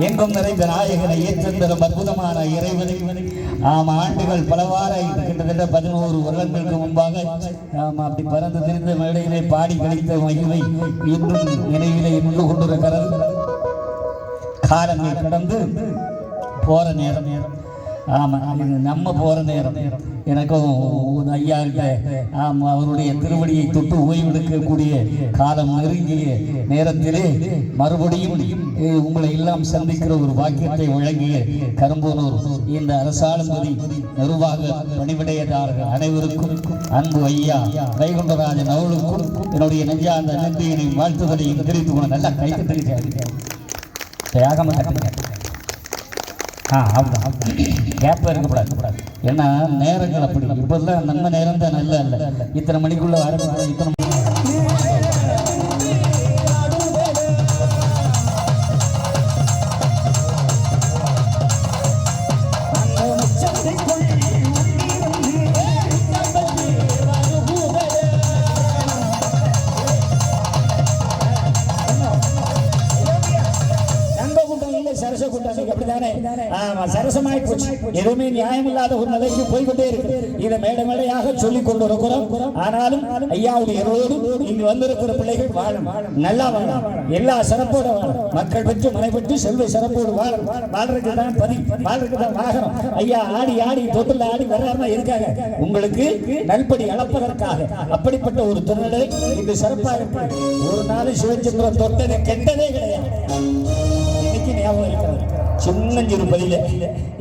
எங்கும் நிறைந்த நாயகனை ஏற்றந்தரும் அற்புதமான இறைவனை ஆண்டுகள் பலவாறு கிட்டத்தட்ட 11 வருடங்களுக்கு முன்பாக அப்படி பறந்து திரிந்த மேடையிலே பாடி கழித்த மகிழ்வை இன்னும் நினைவிலே நின்று கொண்டிருக்கிறது. காலமே கடந்து போற நேரம் நம்ம போற நேரம் எனக்கும் ஐயா கிட்ட அவருடைய திருவடியை தொட்டு ஓய்வெடுக்கக்கூடிய காலம் நெருங்கிய நேரத்திலே மறுபடியும் உங்களை எல்லாம் சந்திக்கிற ஒரு வாக்கியத்தை வழங்கிய கரும்பூனூர் இந்த அரசாளும்பதி நிர்வாக பணிவிடையாளர்கள் அனைவருக்கும் அன்பு ஐயா வைகுண்டராஜன் அவர்களுக்கும் என்னுடைய நெஞ்சார்ந்த நன்றியினை வாழ்த்துதலையும் தெரிவித்துக் கொள்ள நல்லா கைத்தறிக்க தியாகம் கேப் இருக்கக்கூடாது. ஏன்னா நேரங்கள் அப்படி இப்பெல்லாம் நம்ம நேரம் தான் நல்ல இல்லை. இத்தனை மணிக்குள்ள ஆரம்பிக்கிறோம். இத்தனை சரசமாய் போச்சு. எதுவுமே நியாயம் இல்லாத ஒரு நிலைக்கு போய்கொண்டே இருக்கு. இதை மேடை மேடையாக சொல்லிக் கொண்டிருக்கிறோம். ஆனாலும் ஐயாவுடைய இங்கு வந்திருக்கிற பிள்ளைகள் வாழும், நல்லா வாழும், எல்லா சிறப்போட வாழும், மக்கள் பெற்று மனை பெற்று செல்வ சிறப்போடு வாழும். வாழ்றதுக்கு தான் வாழ்றதுக்கு தான் வாகனம். ஐயா ஆடி ஆடி தொட்டில் ஆடி வர்றாருன்னா இருக்காங்க உங்களுக்கு நல்படி அளப்பதற்காக. அப்படிப்பட்ட ஒரு திருநடை இந்த சிறப்பாக இருக்கு. ஒரு நாள் சிவச்சந்திரன் தொட்டது கெட்டதே கிடையாது. இன்னைக்கு ஞாபகம் இருக்கிறது. சின்னஞ்சிறு பதில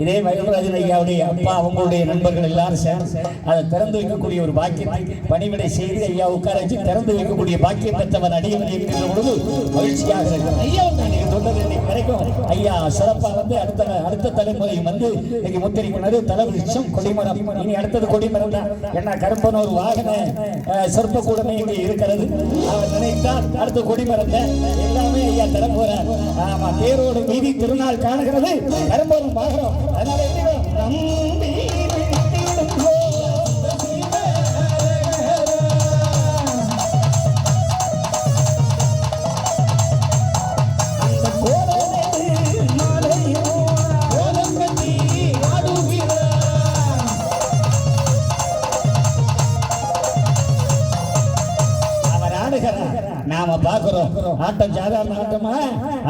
இதே வைகுண்டராஜன் ஐயாவுடைய அப்பா அவங்களுடைய நண்பர்கள் எல்லாரும் சேர்ந்து அதை திறந்து வைக்கக்கூடிய ஒரு பாக்கியத்தை பணிவிடை செய்து ஐயா உட்கார வச்சு திறந்து வைக்கக்கூடிய பாக்கியம் பெற்றவன் அடியவன் இருக்கின்ற பொழுது மகிழ்ச்சியாக இருக்கிறார். ஐயா நீங்க சொன்னது இன்னைக்கு வரைக்கும் ஐயா சிறப்பாக வந்து அடுத்த தலைமுறை வந்து இன்னைக்கு முத்திரிக்கிறது தலைவிருஷம் கொடிமரம். இனி அடுத்தது கொடிமரம் தான். என்ன கரும்பனூர் வாகன சிற்ப கூடமே இங்கே இருக்கிறது. அவர் நினைத்தால் அடுத்த கொடிமரம் எல்லாமே ஐயா தர போறார். ஆமா, தேரோடு வீதி திருநாள் காணுகிறது கரும்பூரம் பாக்குறோம். அதனால நம்பி நாம பாக்குறோம். ஆட்டம் சாதாரண ஆட்டமா?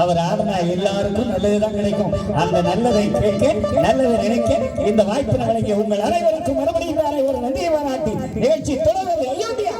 அவர் ஆடினா எல்லாருக்கும் நல்லதுதான் கிடைக்கும். அந்த நல்லதை கேட்க நல்லதை நினைக்க இந்த வாய்ப்பு வழங்கிய உங்கள் அனைவருக்கும் மறுபடியும் ஒரு நன்றியை பாராட்டி நிகழ்ச்சி தொடர்வது. அயோத்தியா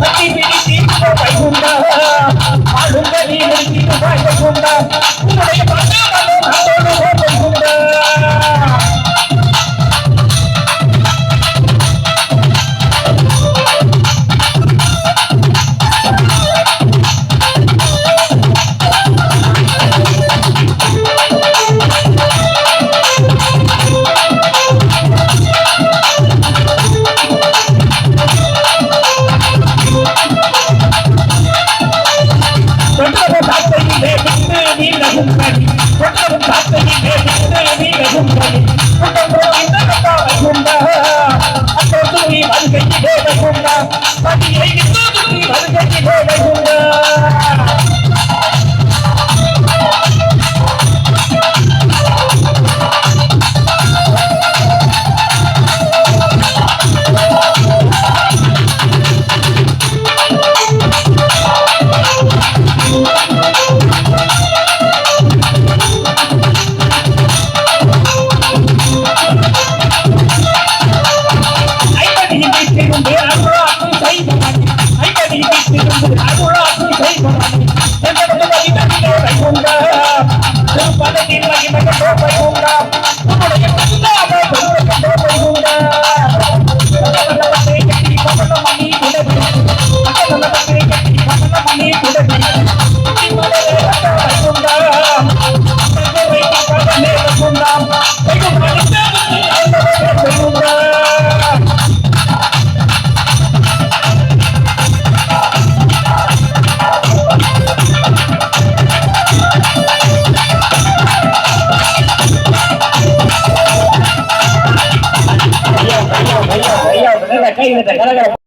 What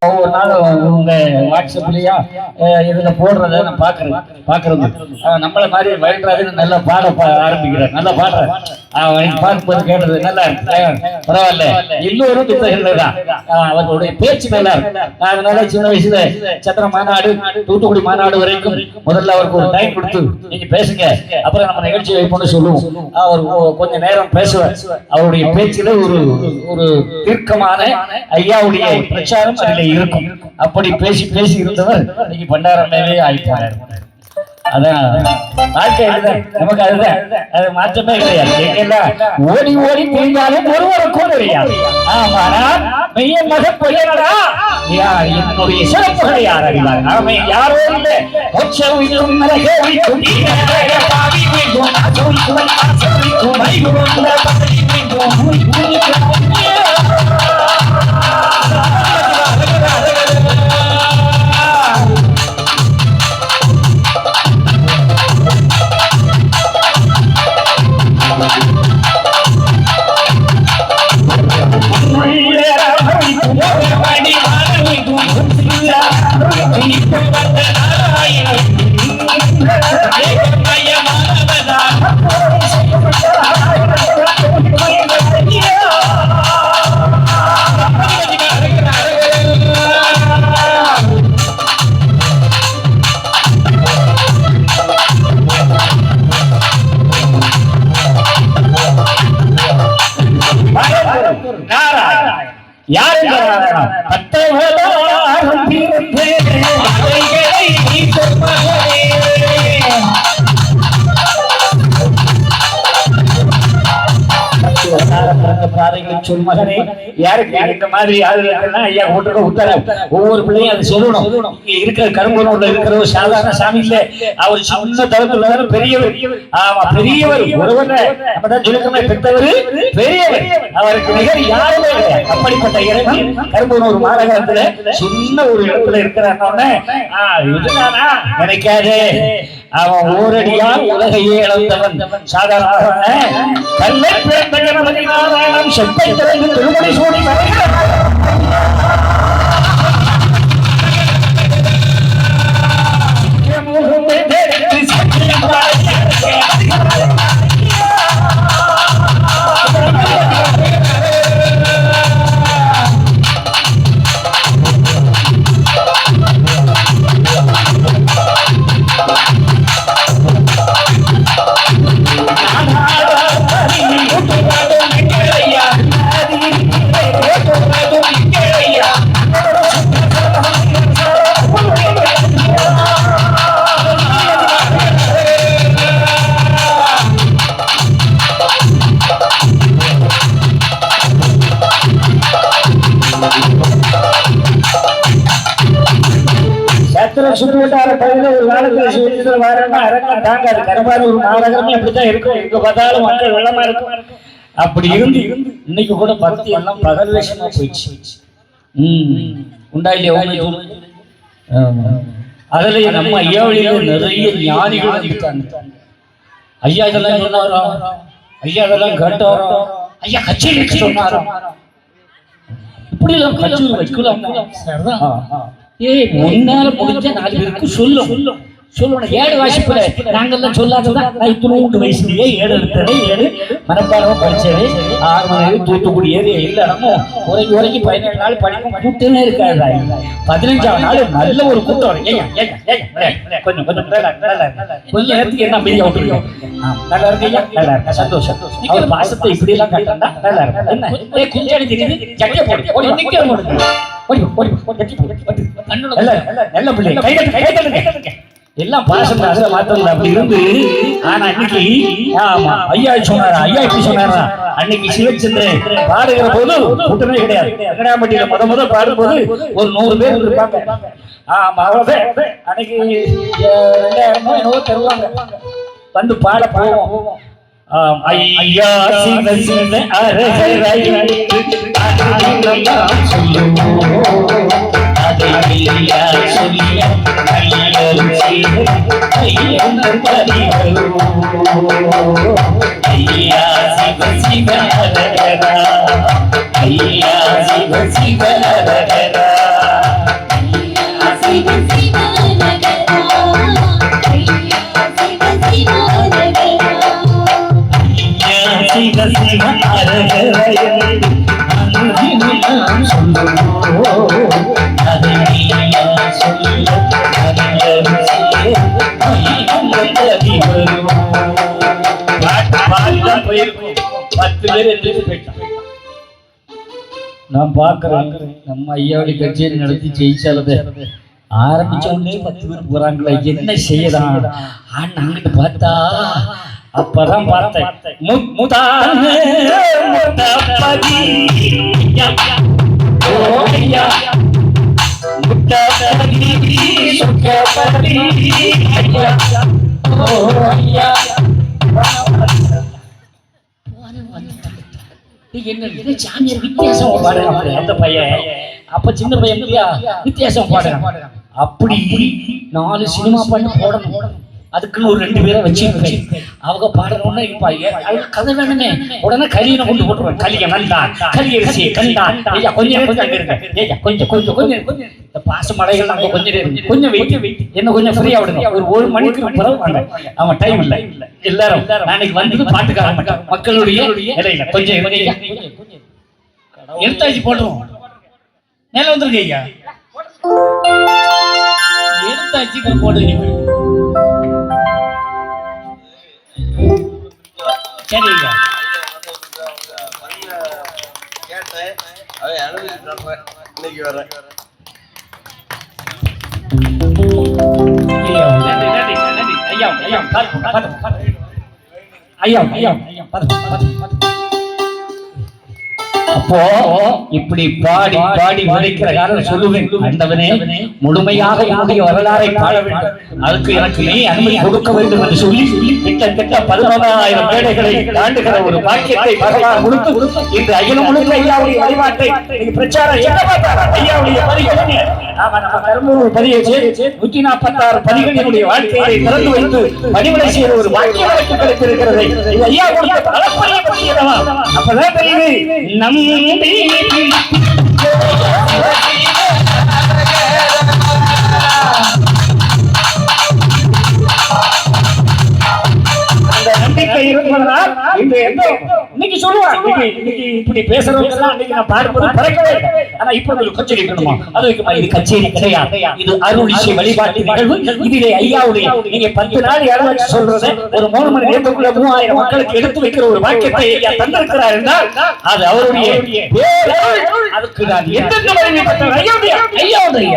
ஒவ்வொரு நாளும் உங்க வாட்ஸ்அப்லயா இதுல போடுறத நான் பாக்குறது நம்மள மாதிரி வயல்ராஜன் நல்லா பாட ஆரம்பிக்கிறார், நல்லா பாடுற பார்க்கும்போது கேட்டது நல்லா பரவாயில்ல. எல்லோரும் புத்தகங்கள்தான், அவர்களுடைய பேச்சு நல்லா இருக்கு. அதனால சின்ன வயசுல சத்திர மாநாடு, தூத்துக்குடி மாநாடு வரைக்கும் முதல்ல அவருக்கு ஒரு டைம் கொடுத்து நீங்க பேசுங்க, அப்புறம் நம்ம நிகழ்ச்சி வைப்போம்னு சொல்லுவோம். அவர் கொஞ்ச நேரம் பேசுவார். அவருடைய பேச்சுல ஒரு தீர்க்கமான ஐயாவுடைய பிரச்சாரம் அதில் இருக்கும். அப்படி பேசி பேசி இருந்தவர் இன்னைக்கு பண்டாரமேலே ஆயிட்டார். அதான் வாழ்க்கை, நமக்கு அதுதான், அது மாற்றமே கிடையாது. ஓடி ஓடி தெரிஞ்சாலும் ஒருவருக்கும் தெரியாது. ஆமானால் மெய்ய மக பொய்யனடா என்னுடைய சிறப்புகளை யார் அறிவார்? அவன் யாரோ இல்லை, சொல் மகனே, யாருக்கு இந்த மாதிரி ஐயா ஒவ்வொரு பிள்ளையும் அதை சொல்லணும். இங்க இருக்கிற கரும்பூர்ல இருக்கிற ஒரு சாதாரண சாமி இல்ல, அவர் சின்ன தளத்துல பெரியவர். ஆமா, பெரியவர் ஒருவர் நம்மதான் சொல்லிக்கமே, பெற்றவர் பெரியவர், அவருக்கு நிகர் யாருமே கிடையாது. அப்படிப்பட்ட இறைவன் கரும்பூர் ஒரு மாநகரத்துல சின்ன ஒரு இடத்துல இருக்கிறான்னு இதுதானா நினைக்காதே. அவன் ஓரடியால் உலகையே இழந்தவன். சாதாரண கல்லை பிறந்த கணபதி நாராயணன் செப்பை திறந்து திருமணி சூடி சுற்றுவட்டார பகுதியில் ஒரு காலத்துல வரேன்னா அரங்கம் தாங்காது. கரும்பாலூர் மாநகரமே அப்படித்தான் இருக்கும். எங்க பார்த்தாலும் மக்கள் வெள்ளமா இருக்கும். அப்படி இருந்து இன்னைக்கு கூட பக்தி எல்லாம் பகல் வேஷமா போயிடுச்சு. உண்டாயிலே அதுல நம்ம ஐயாவளியில நிறைய ஞானிகள் வந்துட்டாங்க. ஐயா இதெல்லாம் சொன்னாரோ, ஐயா இதெல்லாம் கேட்டாரோ, ஐயா கச்சேரி வைக்க சொன்னாராம். இப்படி எல்லாம் கச்சேரி வைக்கலாம். சரிதான். ஏய் முன்னால முடிஞ்ச 4 பேருக்கு சொல்லணும். சொல்லணும். 7 வாசிப்புல நாங்கெல்லாம் சொல்லாததான். நான் இத்தனோண்டு வயசுலயே 7 எடுத்தது, 7 மனப்பாடம் படிச்சது, 6 மணி தூத்துக்குடி ஏரியா இல்லை. நம்ம உரைக்கு 17 நாள் படிக்கும் கூட்டமே இருக்காது. 15ஆம் நாள் நல்ல ஒரு கூட்டம். கொஞ்சம் கொஞ்சம் நேரத்துக்கு என்ன அமைதியா விட்டுருக்கோம். நல்லா இருக்கு ஐயா, நல்லா இருக்கு, சந்தோஷம். அவர் பாசத்தை இப்படி எல்லாம் கட்டா நல்லா இருக்கும். என்ன குஞ்சாடி தெரியுது, ஜட்டியை போடு, நிக்கிற போடுது, நல்ல பிள்ளை, கை எல்லாம் பாசம் அதுல மாத்தல அப்படி இருந்து. ஆனா இன்னைக்கு ஆமா ஐயா சொன்னாரா, ஐயா இப்படி சொன்னாரா, அன்னைக்கு சிவச்சந்திரன் பாடுகிற போது கூட்டமே கிடையாது. வெங்கடாம்பட்டியில முத பாடும்போது ஒரு 100 பேர் இருப்பாங்க. ஆமா அவ்வளவுதான். அன்னைக்கு 2000 என்னவோ தருவாங்க. வந்து பாட போவோம். ஐயா சிவ சிவ அரகரை நான் பாக்குறேன். நம்ம ஐயாவுடைய கச்சேரி நடத்தி ஜெயிச்சாலது ஆரம்பிச்ச உடனே 10 பேர் போறாங்களா, என்ன செய்யலாம்? அங்கிட்டு பார்த்தா அப்பதான் பார்த்தேன் என்ன சாமியார் வித்தியாசம் பாடுறான் அந்த பையன். அப்ப சின்ன பையன் இல்லையா, வித்தியாசம் பாடுறான். அப்படி 4 சினிமா பாட்டு போடணும். அதுக்குன்னு ஒரு 2 பேரை வச்சிருப்பேன். அவங்க பாடுறோன்னா இருப்பாங்க. அவங்க கதை வேணுமே, உடனே கலியனை கொண்டு போட்டுருவேன். கலிய நண்டா, கலியரிசி கண்டா. ஐயா கொஞ்சம் நேரத்துக்கு அங்க இருக்கேன். ஐயா கொஞ்சம் இந்த பாச மலைகள் நாங்க கொஞ்சம் வெயிட் என்ன கொஞ்சம் ஃப்ரீயா விடுங்க. ஒரு 1 மணிக்கு பிறகு வாங்க. அவன் டைம் இல்லை. எல்லாரும் நாளைக்கு வந்து பாட்டுக்கார மக்களுடைய இலையில கொஞ்சம் எடுத்தாச்சு போட்டுருவோம். மேல வந்துருங்க ஐயா, எடுத்தாச்சு போடுங்க. சரிங்க அப்போ இப்படி பாடி பாடி உரைக்கிற காரணம் சொல்லுவேன். ஆண்டவனே முழுமையாக என்னுடைய வரலாறை பாட வேண்டும், அதுக்கு எனக்கு நீ அனுமதி கொடுக்க வேண்டும் என்று சொல்லி கிட்டத்தட்ட 11,000 மேடைகளை தாண்டுகிற ஒரு பாக்கியத்தை பகவான் கொடுத்து இன்று அகிலம் முழுக்க ஐயாவுடைய வழிபாட்டை பிரச்சாரம் ஐயாவுடைய பதிகள் நம்ம பெரம்பலூர் பதியை 146 பதிகளினுடைய வாழ்க்கையை திறந்து வைத்து பணிவிடை செய்கிற ஒரு பாக்கியம் எனக்கு கிடைத்திருக்கிறது. இது ஐயா கொடுத்த அளப்பரிய பதியதவா. அப்பதான் தெரியுது நம் நம்பிக்கை இருப்பதனால் இன்னைக்கு சொல்லுவாங்க. இன்னைக்கு இப்படி பேசுறவங்க இன்னைக்கு நான் பாடும்போது பறக்கவே. ஆனா இப்ப கச்சேரி இருக்கணுமா, அது வைக்குமா? இது கச்சேரி கிடையாது, இது அருள் இசை வழிபாட்டு நிகழ்வு. இதிலே ஐயாவுடைய நீங்க 10 நாள் இடமாச்சு சொல்றது ஒரு 3 மணி நேரத்துக்குள்ள 3000 மக்களுக்கு எடுத்து வைக்கிற ஒரு வாக்கியத்தை ஐயா தந்திருக்கிறார் என்றால் அது அவருடைய. அதுக்கு நான் எந்தெந்த வழியை பற்ற ஐயாவுடைய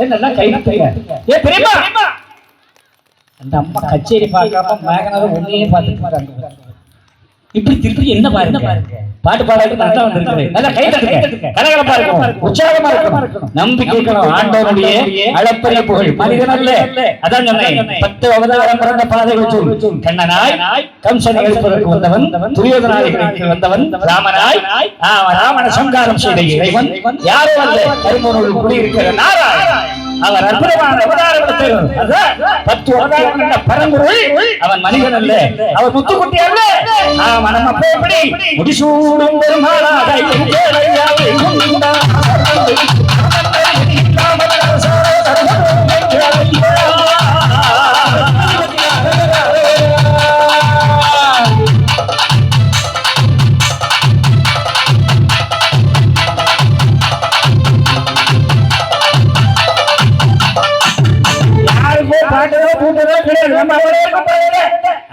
என்னெல்லாம் கை ஏ பெரியம்மா அந்த அம்மா கச்சேரி பார்க்காம மேகனாவது ஒன்னையே பார்த்துட்டு இப்படி திருப்பி என்ன பாருங்க பாட்டு பாடாது நல்லா வந்திருக்கு நல்லா கை தட்டுங்க கலகலப்பா இருக்கும் உற்சாகமா இருக்கணும் நம்பி கேட்கணும் ஆண்டவனுடைய அளப்பரிய புகழ் மனிதன் அல்ல அதான் சொன்னேன் 10 அவதாரம் பிறந்த பாதைகள் சொல் கண்ணனாய் கம்சனை எழுப்பதற்கு வந்தவன் துரியோதனாதிகளுக்கு வந்தவன் ராமனாய் ராவண சங்காரம் செய்த இறைவன் யாரோ அல்ல கரும்பொருள் குடியிருக்கிற நாராயணன் அவர் அற்புதமான அவதாரத்தில் 10 அவதாரம் பரம்பொருள் அவன் மனிதன் அல்ல அவர் முத்துக்குட்டி அல்ல நம்ம எப்படி முடிசூடும் பெருமாளாக யாருக்கோ பாட்டதோ கூட்டதோ கிடையாது நம்ம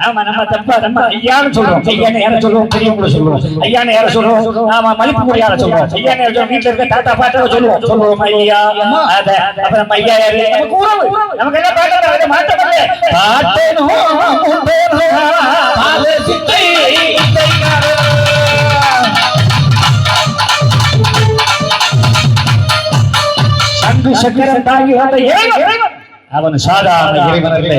ஆமா நம்ம தப்பா நம்ம ஐயான்னு சொல்றோம் ஐயான்னு யார சொல்லுவோம் பெரியவங்களை சொல்லுவோம் ஐயான்னு யார சொல்லுவோம் ஆமா மலிப்பு முடி யார சொல்லுவோம் ஐயான்னு யார சொல்லுவோம் வீட்டுல இருக்க தாத்தா பாட்டா சொல்லுவோம் ஐயா அத அப்புறம் ஐயா யாரு நமக்கு உறவு நமக்கு என்ன பாட்டு அதை மாற்றப்படல பாட்டேனோ சங்கு சக்கரம் தாங்கி வந்த இறைவன் அவன் சாதாரண இறைவனர்களே.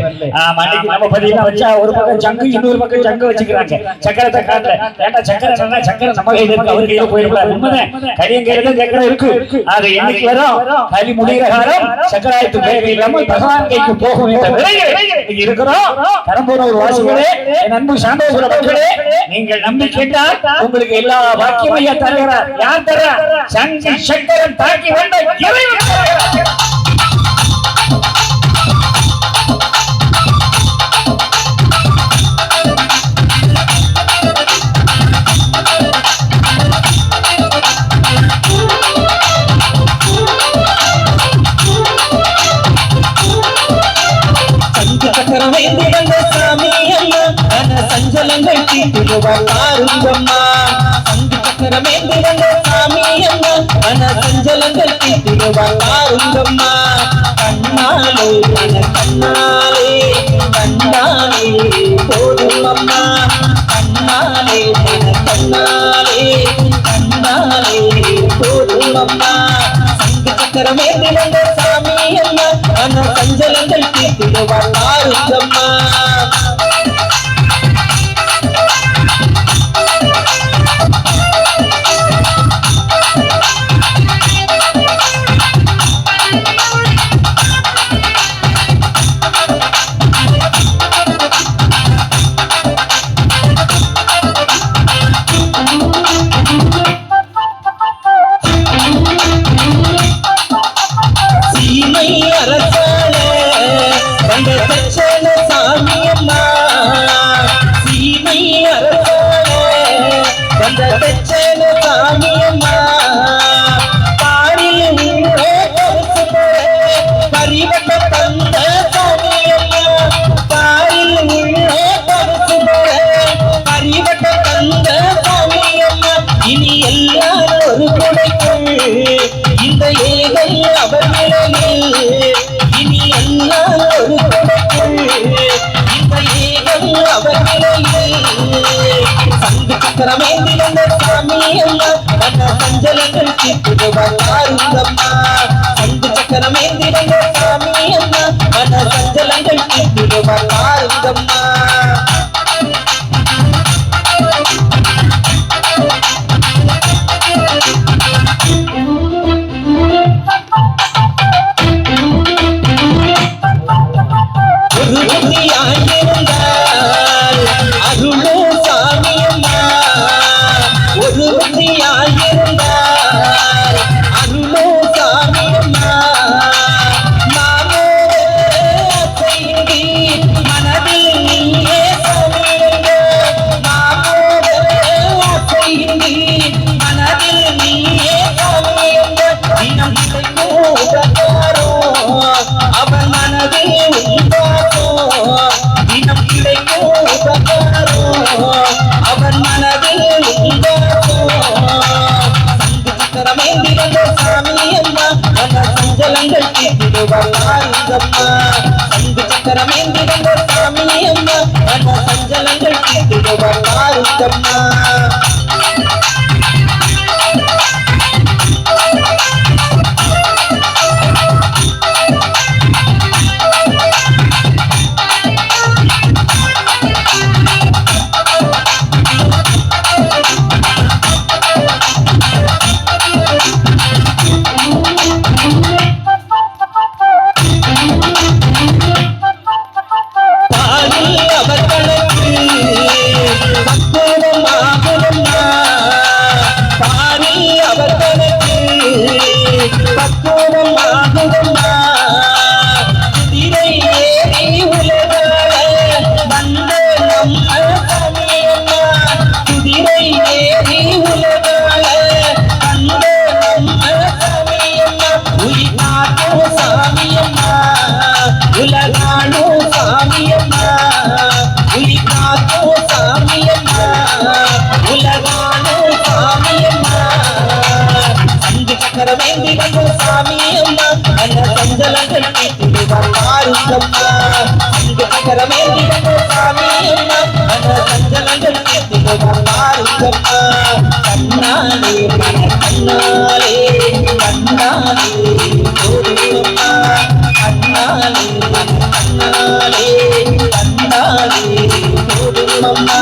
அன்னைக்கு நம்ம பதிலாம் வச்சா ஒரு பக்கம் ஜங்கு இன்னொரு பக்கம் ஜங்கு வச்சுக்கிறாங்க. சக்கரத்தை காட்டல ஏன்டா சக்கரை சொன்னா சக்கரை நம்ம கையில இருக்கு அவர் கையில போயிடக்கூடாது. உண்மைதான், கரியம் கையில தான் சக்கரை இருக்கு. அது என்னைக்கு வரும்? களி முடிகிற காலம் சக்கராயத்து தேவை இல்லாமல் பகவான் கைக்கு போகும் என்ற நிலையில் இருக்கிறோம். கரம்பூர் வாசிகளே, என் அன்பு சாந்தோசுர மக்களே, நீங்கள் நம்பி கேட்டால் உங்களுக்கு எல்லா பாக்கியம் ஐயா தருகிறார். யார் தர்றார்? சங்கி சக்கரன் தாக்கி வந்த இறைவன் தருகிறார். சஞ்சலங்கள் தீட்டுவார் பாருங்கம்மா. சங்கு சக்கரமேந்தி வந்த சாமி அம்மா, மன சஞ்சலங்கள் தீட்டுவார் பாருங்கம்மா. கண்ணாலே மன கண்ணாலே கண்ணாலே போதும் அம்மா. கண்ணாலே மன கண்ணாலே கண்ணாலே போதும் அம்மா. சங்கு சக்கரமேந்தி வந்த சாமி அம்மா, மன சஞ்சலங்கள் தீட்டுவார் பாருங்கம்மா. இனி எல்லாரும் ஒரு குடைக்குள் இந்த ஏகை அவர் நிலையில். இனி எல்லாரும் ஒரு குடைக்குள் இந்த ஏகை அவர் நிலையில். சங்கு சக்கரமேந்தி வந்த சாமி அம்மா, மன சஞ்சலங்கள் தீட்டுவார் பாருங்கம்மா. சங்கு சக்கரமேந்தி வந்த சாமி அம்மா, மன சஞ்சலங்கள் தீட்டுவார் பாருங்கம்மா. சஞ்சலங்கள் தீட்டுவார் பாருங்கம்மா. சங்கு சக்கரமேந்தி வந்த சாமி அம்மா, மன சஞ்சலங்கள் தீட்டுவார் பாருங்கம்மா. சக்கரமேந்தி வந்த சாமி அம்மா, மன சஞ்சலங்கள் தீட்டுவார் பாருங்கம்மா. சக்கரமேந்தி வந்த சாமி அம்மா, மன சஞ்சலங்கள் தீட்டுவார் பாருங்கம்மா. கண்ணாலே மன கண்ணாலே கண்ணாலே கண்ணாலே கண்ணாலே கண்ணாலே போடும் அம்மா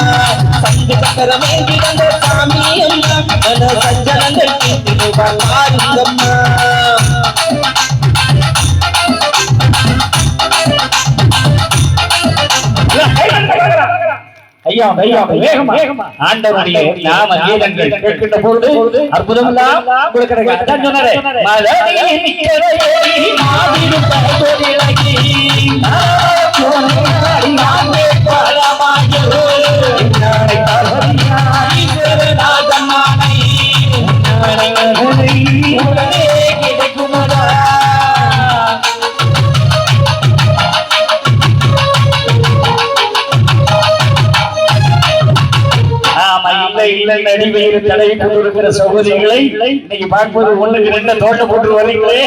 சங்கு சக்கரமேந்தி வந்த சாமி அம்மா மன சஞ்சலங்கள் தீர்த்திடுவார் பாருங்கம்மா ஐயா ஐயா வேகமா ஆண்டவருடைய நாம கீதங்கள் கேட்கின்ற பொழுது அற்புதமெல்லாம் உங்களுக்கு கிடைக்கும். அதான் சொன்னாரே, மலரே நிற்கிறதே மாவிடு பரதோடிலகி நானே நானே பரமாயோ நானே பரமாயி நாதமானை உடனே கிடைக்குமடா. நடிவையில் தடவி கொண்டிருக்கிற சகோதரிகளை இன்னைக்கு பார்ப்பது ஒண்ணுக்கு ரெண்டு தோட்ட போட்டு வரீங்களே,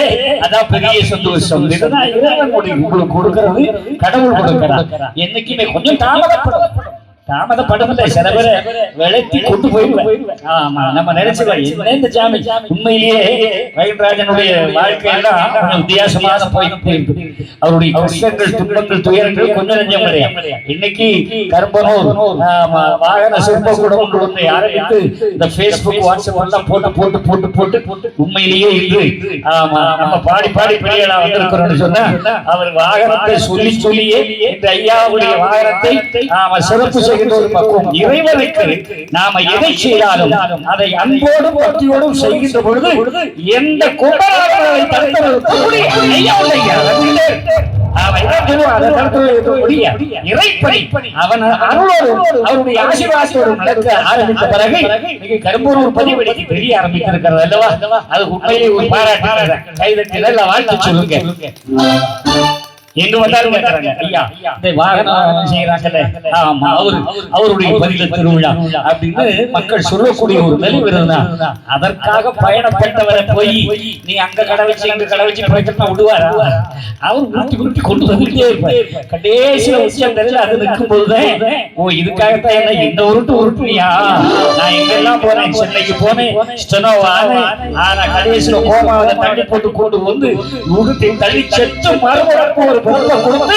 அதான் பெரிய சந்தோஷம். உங்களுக்கு கொடுக்கிறது கடவுள் கொடுக்கிறார். என்னைக்குமே கொஞ்சம் தாமதப்படவில்லை, சில பேரை விளக்கி கொண்டு போயிடுவேன். ஆமா, நம்ம நினைச்சுக்கலாம் என்ன இந்த ஜாமி. உண்மையிலேயே வைகராஜனுடைய வாழ்க்கையெல்லாம் கொஞ்சம் வித்தியாசமாக போயிட்டு இருக்கு. அவருடைய கஷ்டங்கள் துன்பங்கள் துயரங்கள் கொஞ்சம் நெஞ்சம் கிடையாது. இன்னைக்கு கரும்பனூர் வாகன சிற்ப கூட ஒன்று ஆரம்பித்து இந்த பேஸ்புக் வாட்ஸ்அப் எல்லாம் போட்டு போட்டு போட்டு போட்டு போட்டு உண்மையிலேயே இன்று ஆமா நம்ம பாடி பாடி பெரிய வந்திருக்கிறோம்னு சொன்னா அவர் வாகனத்தை சொல்லி சொல்லியே இந்த ஐயாவுடைய வாகனத்தை நாம சிறப்பு ஒரு பக்குவம். இறைவனுக்கு நாம எதை செய்தாலும் அதை அன்போடும் பக்தியோடும் செய்கின்ற பொழுது எந்த கும்பலாளர்களை தடுத்தவர்களுக்கு அவன் அருளோடும் அவருடைய ஆசீர்வாதத்தோடும் நடக்க ஆரம்பித்த பிறகு கரும்பூர் பதிவு தெரிய ஆரம்பித்திருக்கிறது அல்லவா? அது உண்மையிலே ஒரு பாராட்டு. கைதட்டி நல்ல வாழ்த்து சொல்லுங்க. எங்க வந்தாலும் ஐயா இந்த வாகனம் செய்யறாங்கல்ல, ஆமா அவருடைய பதில திருவிழா அப்படின்னு மக்கள் சொல்லக்கூடிய ஒரு நிலை வருதுதான். அதற்காக பயணப்பட்டவரை போய் நீ அங்க கடை வச்சு இங்க கடை வச்சு போய்க்கிட்டா விடுவாரா? அவர் உருட்டி உருட்டி கொண்டு வந்துட்டே இருப்பார். கடைசியில உச்சம் அது நிற்கும் போதுதான், ஓ இதுக்காகத்தான் என்ன இந்த உருட்டுனியா? நான் எங்கெல்லாம் போனேன், சென்னைக்கு போனேன், ஆனா கடைசியில கோமாவை தள்ளி போட்டு கொண்டு வந்து உருட்டி தள்ளி செத்து மறுபடியும் ஒரு பொருளை கொடுத்து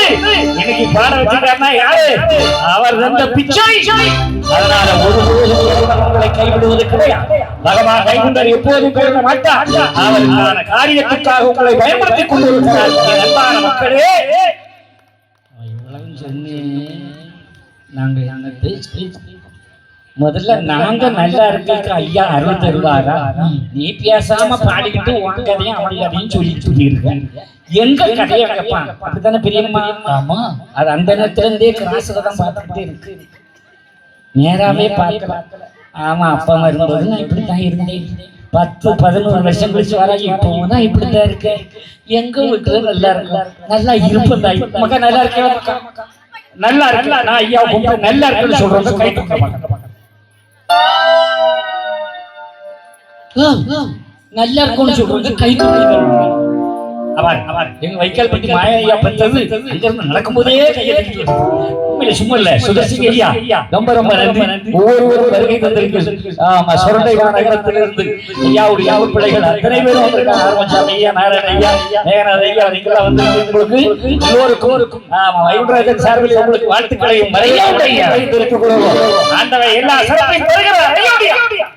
இன்னைக்கு பாட வச்சுட்டாருன்னா யாரு? அவர் தந்த பிச்சை. அதனால ஒருபோதும் கைவிடுவது கிடையாது. பகவான் கைவிட்டார், எப்போதும் கைவிட மாட்டார். அவருக்கான காரியத்துக்காக உங்களை பயன்படுத்திக் கொண்டிருக்கிறார். அன்பான மக்களே, முதல்ல நாங்க நல்லா இருக்க ஐயா அருள் தருவாரா? நீ பேசாம பாடிக்கிட்டு உன் கதையும் அவன் கதையும் சொல்லி இருக்கேன். எங்க கதையை கேட்பான் அப்படித்தானே பெரியம்மா? ஆமா, அது அந்த நேரத்துல இருந்தே கிராஸ்ல தான் பார்த்துக்கிட்டே இருக்கு, நேராவே பார்க்கலாம். ஆமா, அப்பா வரும்போது நான் இப்படித்தான் இருந்தேன். 10-11 வருஷம் கழிச்சு வர இப்பவும் தான் இப்படித்தான் இருக்கேன். எங்க வீட்டுல நல்லா இருக்கு, நல்லா இருப்பதா மக்கா? நல்லா இருக்கேன், நல்லா இருக்கல. நான் ஐயா கும்பிட்டு நல்லா இருக்குன்னு சொல்றேன். கை தூக்க மாட்டேன். நல்லா இருக்கும்னு சொல்றது கை தூக்க. எங்க வைக்கால் பற்றி மாயா பெற்றது அங்கிருந்து நடக்கும் போதே உண்மையில சும்மா இல்ல. சுதர்சிங்க ஐயா ரொம்ப ரொம்ப நன்றி. ஒவ்வொருவரும் வருகை தந்திருக்கு. ஆமா, சுரண்டை நகரத்திலிருந்து ஐயாவுடைய யாவு பிள்ளைகள் அத்தனை பேரும் வந்திருக்காங்க. ஆரம்பிச்சாமி ஐயா, நாராயண ஐயா, மேகநாத ஐயா, நீங்களா வந்து உங்களுக்கு எல்லோருக்கும் ஆமா வைகுண்டராஜன் சார்பில் உங்களுக்கு வாழ்த்துக்களையும் மரியாதையும் தெரிவித்துக் கொள்வோம். ஆண்டவன் எல்லா சிறப்பையும் தருகிறார்.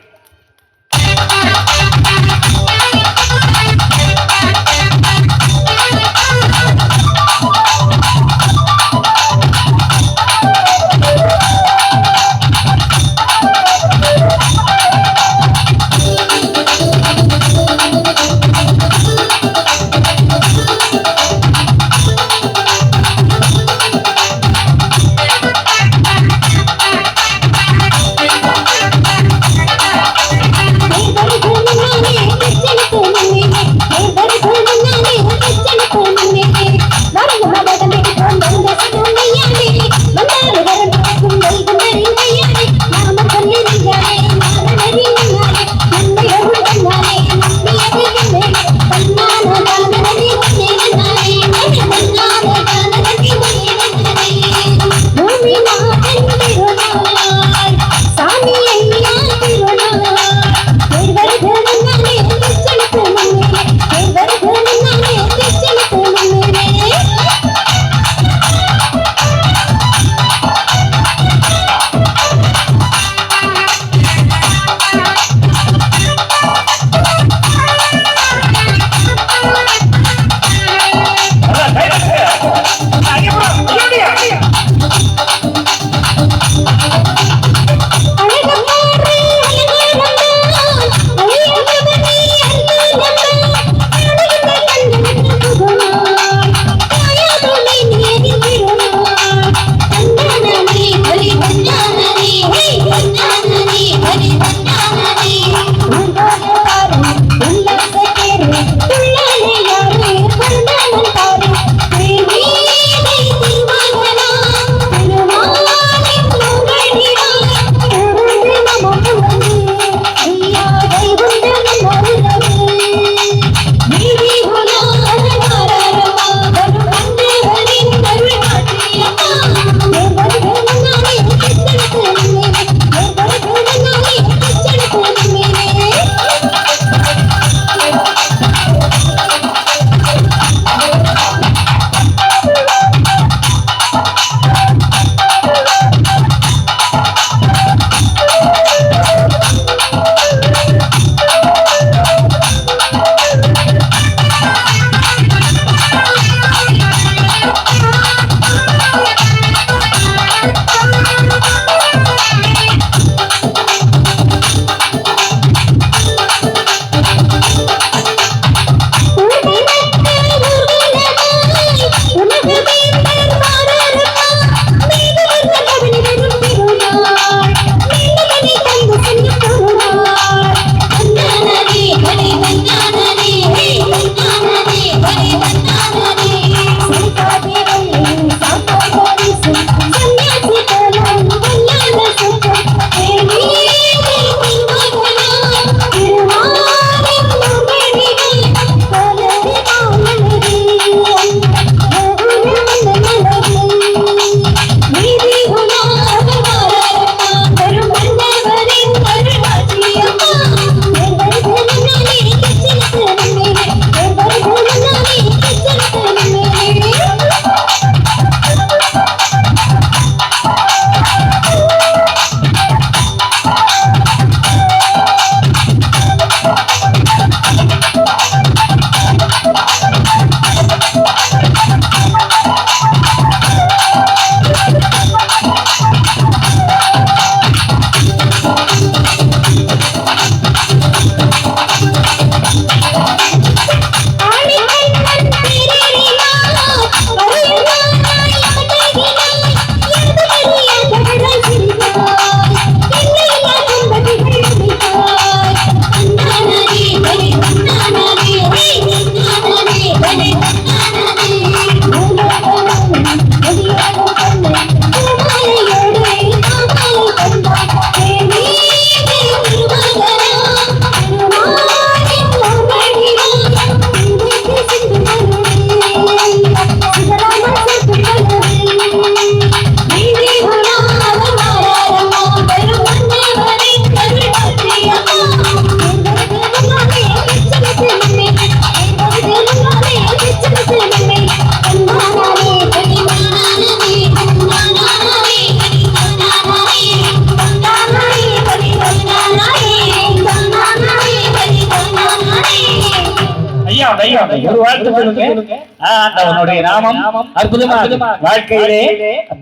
ஒரு வாழ்த்து சொல்லுங்க. ஆண்டவனுடைய நாமம் அற்புதமாக வாழ்க்கையிலே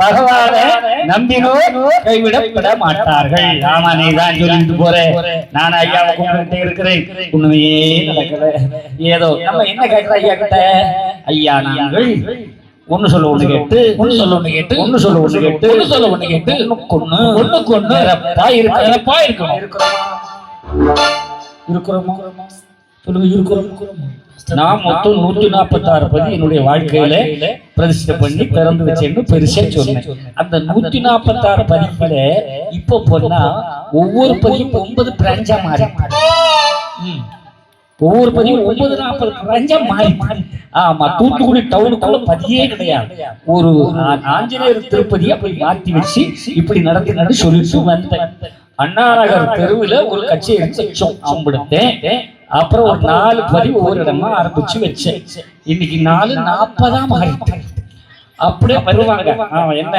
பகவான நம்பினோர் கைவிடப்பட மாட்டார்கள். ஆமா, நீ தான் சொல்லிட்டு போற. நான் ஐயாவை கும்பிட்டு இருக்கிறேன், உண்மையே நடக்கல. ஏதோ நம்ம என்ன கேட்கிற ஐயா கிட்ட, ஐயா நாங்கள் ஒண்ணு சொல்ல ஒண்ணு கேட்டு, ஒண்ணு சொல்ல ஒண்ணு கேட்டு, ஒண்ணு சொல்ல ஒண்ணு கேட்டு, ஒண்ணு சொல்ல ஒண்ணு கேட்டு, ஒண்ணுக்கு ஒண்ணு நிரப்பா இருக்கணும். இருக்கிறோமா சொல்லுங்க, இருக்கிறோம். நான் மொத்தம் 146 பதி என்னுடைய வாழ்க்கையில பிரதிஷ்டை பண்ணி பிறந்து வச்சேன்னு பெருசா சொன்னேன். அந்த 146 பதிப்புல இப்ப போனா ஒவ்வொரு பதியும் 9 பிராஞ்சா மாறி, ஒவ்வொரு பதியும் 940 பிராஞ்சா மாறி. ஆமா, தூத்துக்குடி டவுனுக்குள்ள பதியே கிடையாது. ஒரு ஆஞ்சநேயர் திருப்பதி அப்படி மாற்றி வச்சு இப்படி நடந்து சொல்லிட்டு வந்தேன். அண்ணா நகர் தெருவில் ஒரு கச்சேரி வச்சோம், அம்பிடுத்தேன். அப்புறம் ஒரு 4 பதிவு ஒவ்வொரு இடமா ஆரம்பிச்சு வச்சேன். இன்னைக்கு 4:40 மாறிட்டேன். அப்படியே வருவாங்க. என்ன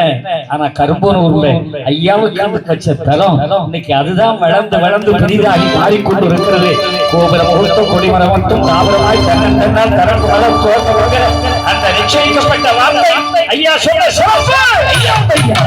ஆனா கரும்பூர்ல ஐயாவுக்கு வச்ச தலம் இன்னைக்கு அதுதான் வளர்ந்து பெரிதாகி மாறிக்கொண்டு இருக்கிறது. கோபுரம் கொடுத்தும் கொடிமரம் மட்டும் தாவரமாய் தன்னால் தரப்பு வளம் தோற்ற அந்த நிச்சயிக்கப்பட்ட வார்த்தை ஐயா சொல்ல சிறப்பு. ஐயா ஐயா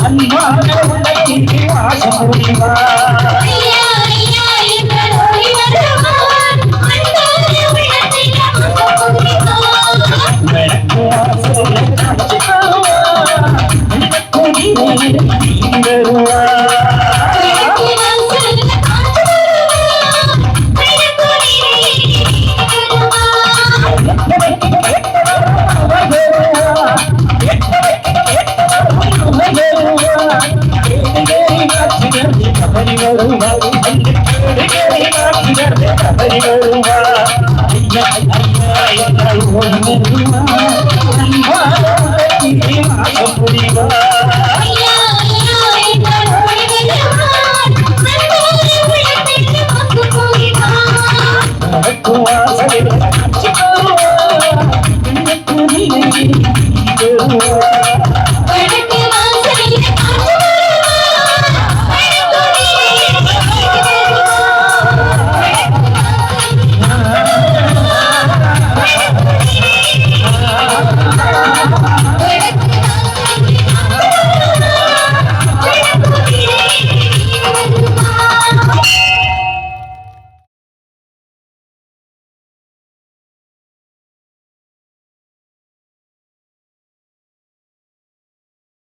அன்பான உள்ளத்தில் வாசம் புரிவா வாசல்